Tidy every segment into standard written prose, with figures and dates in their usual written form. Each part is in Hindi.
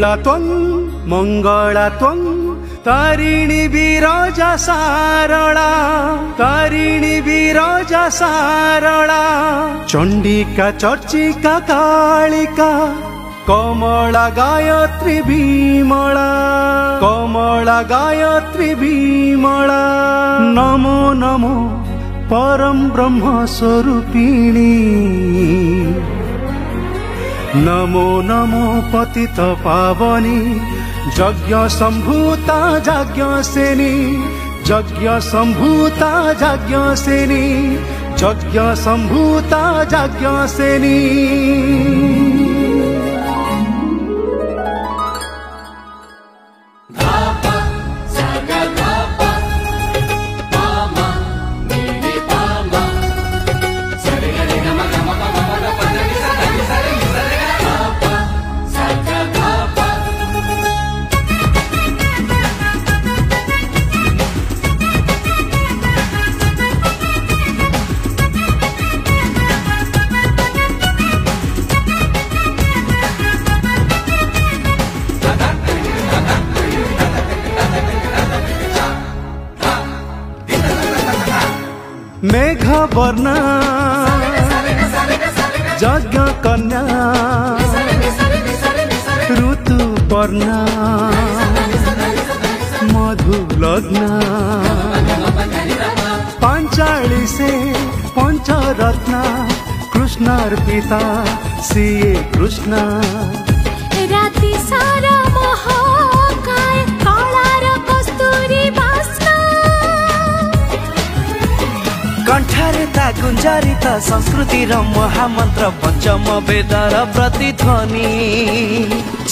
मूला त्वं मंगला त्वं तारिणी विरजा सारला तारिणी विरजा सारला चंडिका चर्चिका कालिका कमला गायत्री विमला कमला गायत्री विमला नमो नमो परम ब्रह्म स्वरूपिणी नमो नमो पतित पावनी यज्ञ संभूता यज्ञ सेनी यज्ञ संभूता यज्ञ सेनी यज्ञ संभूता यज्ञ सेनी मेघ वर्णा यज्ञ कन्या ऋतु पर्णा मधु लग्न पांचाली से पंचरत्न कृष्णार्पिता सीए कृष्ण राति सारा महाकाय कालार कस्तूरी बास्ना कंठारेता गुंजारित संस्कृति र महामंत्र पंचम वेदर प्रतिध्वनि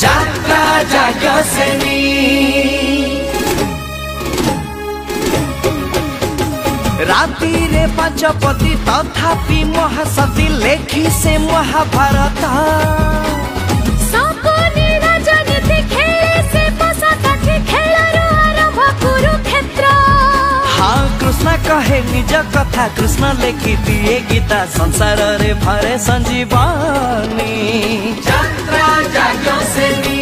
जात्रा जागसेनी राति रे पंचपति तथापि महासती लेखी से महाभारत सपने राजनीति खेले से पसाकाठी खेलर आरंभ कुरुक्षेत्र हाँ कृष्ण कहे निज कथा कृष्ण लेखि दिए गीता संसार रे भरे संजीवनी जात्रा जागसेनी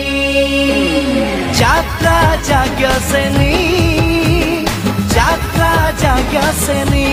जात्रा जागसेनी जात्रा जागसेनी।